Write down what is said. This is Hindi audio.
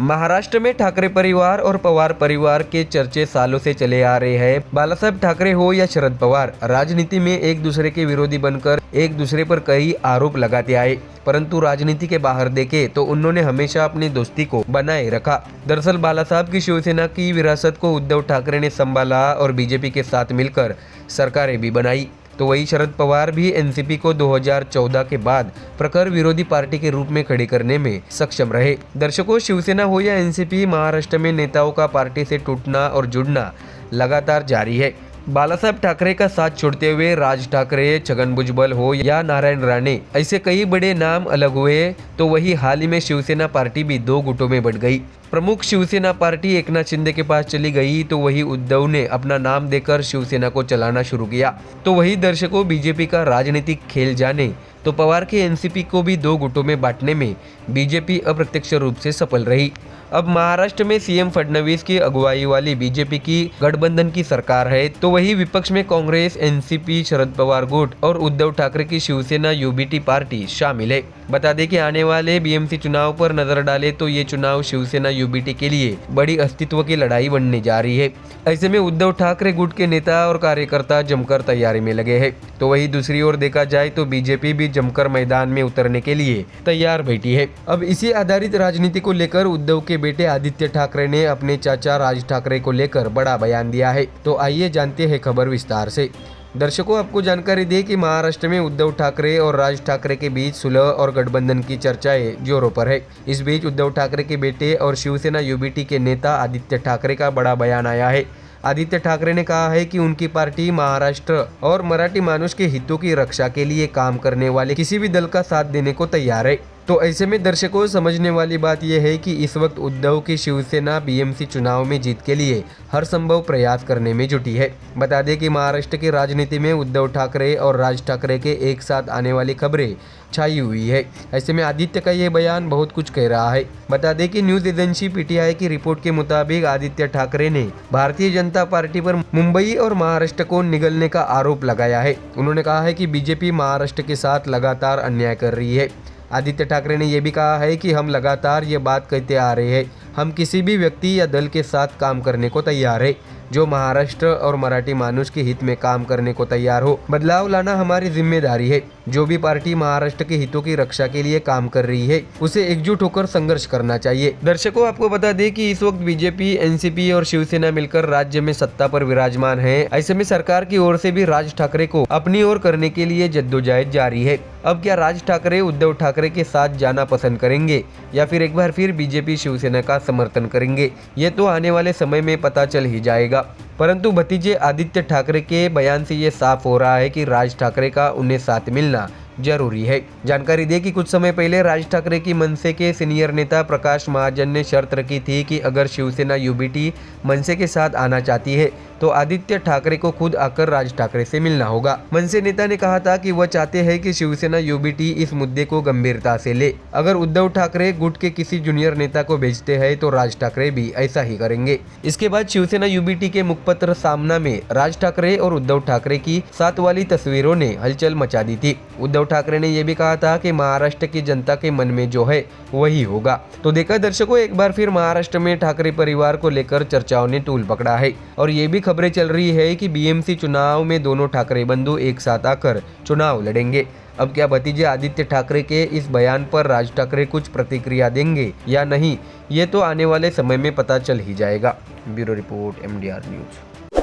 महाराष्ट्र में ठाकरे परिवार और पवार परिवार के चर्चे सालों से चले आ रहे हैं। बालासाहेब ठाकरे हो या शरद पवार, राजनीति में एक दूसरे के विरोधी बनकर एक दूसरे पर कई आरोप लगाते आए, परंतु राजनीति के बाहर देखे तो उन्होंने हमेशा अपनी दोस्ती को बनाए रखा। दरअसल बालासाहेब की शिवसेना की विरासत को उद्धव ठाकरे ने संभाला और बीजेपी के साथ मिलकर सरकारें भी बनाई। तो वही शरद पवार भी एनसीपी को 2014 के बाद प्रखर विरोधी पार्टी के रूप में खड़ी करने में सक्षम रहे। दर्शकों, शिवसेना हो या एनसीपी, महाराष्ट्र में नेताओं का पार्टी से टूटना और जुड़ना लगातार जारी है। बालासाहेब ठाकरे का साथ छोड़ते हुए राज ठाकरे, छगन भुजबल हो या नारायण राणे, ऐसे कई बड़े नाम अलग हुए। तो वही हाल ही में शिवसेना पार्टी भी दो गुटों में बंट गई। प्रमुख शिवसेना पार्टी एकनाथ शिंदे के पास चली गई, तो वही उद्धव ने अपना नाम देकर शिवसेना को चलाना शुरू किया। तो वही दर्शकों, बीजेपी का राजनीतिक खेल जाने तो पवार के एनसीपी को भी दो गुटों में बांटने में बीजेपी अप्रत्यक्ष रूप से सफल रही। अब महाराष्ट्र में सीएम फडणवीस की अगुवाई वाली बीजेपी की गठबंधन की सरकार है, तो वही विपक्ष में कांग्रेस, एनसीपी, शरद पवार गुट और उद्धव ठाकरे की शिवसेना यूबीटी पार्टी शामिल है। बता दें कि आने वाले बीएमसी चुनाव पर नजर डाले तो ये चुनाव शिवसेना यूबीटी के लिए बड़ी अस्तित्व की लड़ाई बनने जा रही है। ऐसे में उद्धव ठाकरे गुट के नेता और कार्यकर्ता जमकर तैयारी में लगे हैं। तो वही दूसरी ओर देखा जाए तो बीजेपी भी जमकर मैदान में उतरने के लिए तैयार बैठी है। अब इसी आधारित राजनीति को लेकर उद्धव के बेटे आदित्य ठाकरे ने अपने चाचा राज ठाकरे को लेकर बड़ा बयान दिया है। तो आइए जानते हैं खबर विस्तार से। दर्शकों, आपको जानकारी दें कि महाराष्ट्र में उद्धव ठाकरे और राज ठाकरे के बीच सुलह और गठबंधन की चर्चाएं जोरों पर है। इस बीच उद्धव ठाकरे के बेटे और शिवसेना यूबीटी के नेता आदित्य ठाकरे का बड़ा बयान आया है। आदित्य ठाकरे ने कहा है कि उनकी पार्टी महाराष्ट्र और मराठी मानुष के हितों की रक्षा के लिए काम करने वाले किसी भी दल का साथ देने को तैयार है। तो ऐसे में दर्शकों, समझने वाली बात यह है कि इस वक्त उद्धव की शिवसेना बीएमसी चुनाव में जीत के लिए हर संभव प्रयास करने में जुटी है। बता दें कि महाराष्ट्र की राजनीति में उद्धव ठाकरे और राज ठाकरे के एक साथ आने वाली खबरें छाई हुई है। ऐसे में आदित्य का यह बयान बहुत कुछ कह रहा है। बता दें कि न्यूज एजेंसी पीटीआई की रिपोर्ट के मुताबिक आदित्य ठाकरे ने भारतीय जनता पार्टी पर मुंबई और महाराष्ट्र को निगलने का आरोप लगाया है। उन्होंने कहा है कि बीजेपी महाराष्ट्र के साथ लगातार अन्याय कर रही है। आदित्य ठाकरे ने यह भी कहा है कि हम लगातार ये बात कहते आ रहे हैं, हम किसी भी व्यक्ति या दल के साथ काम करने को तैयार है जो महाराष्ट्र और मराठी मानुष के हित में काम करने को तैयार हो। बदलाव लाना हमारी जिम्मेदारी है। जो भी पार्टी महाराष्ट्र के हितों की रक्षा के लिए काम कर रही है, उसे एकजुट होकर संघर्ष करना चाहिए। दर्शकों, आपको बता दें कि इस वक्त बीजेपी, एनसीपी और शिवसेना मिलकर राज्य में सत्ता पर विराजमान है। ऐसे में सरकार की ओर से भी राज ठाकरे को अपनी ओर करने के लिए जद्दोजहद जारी है। अब क्या राज ठाकरे उद्धव ठाकरे के साथ जाना पसंद करेंगे या फिर एक बार फिर बीजेपी शिवसेना का समर्थन करेंगे, ये तो आने वाले समय में पता चल ही जाएगा। परंतु भतीजे आदित्य ठाकरे के बयान से ये साफ हो रहा है कि राज ठाकरे का उन्हें साथ मिलना जरूरी है। जानकारी दे कि कुछ समय पहले राज ठाकरे की मनसे के सीनियर नेता प्रकाश महाजन ने शर्त रखी थी कि अगर शिवसेना यूबीटी मनसे के साथ आना चाहती है तो आदित्य ठाकरे को खुद आकर राज ठाकरे से मिलना होगा। मनसे नेता ने कहा था कि वह चाहते हैं कि शिवसेना यूबीटी इस मुद्दे को गंभीरता से ले। अगर उद्धव ठाकरे गुट के किसी जूनियर नेता को भेजते हैं तो राज ठाकरे भी ऐसा ही करेंगे। इसके बाद शिवसेना यूबीटी के मुखपत्र सामना में राज ठाकरे और उद्धव ठाकरे की साथ वाली तस्वीरों ने हलचल मचा दी थी। उद्धव ठाकरे ने यह भी कहा था कि महाराष्ट्र की जनता के मन में जो है वही होगा। तो देखा दर्शकों, एक बार फिर महाराष्ट्र में ठाकरे परिवार को लेकर चर्चाओं ने तूल पकड़ा है और ये भी खबरें चल रही है कि बीएमसी चुनाव में दोनों ठाकरे बंधु एक साथ आकर चुनाव लड़ेंगे। अब क्या भतीजे आदित्य ठाकरे के इस बयान पर राज ठाकरे कुछ प्रतिक्रिया देंगे या नहीं, ये तो आने वाले समय में पता चल ही जाएगा। Bureau report, MDR news.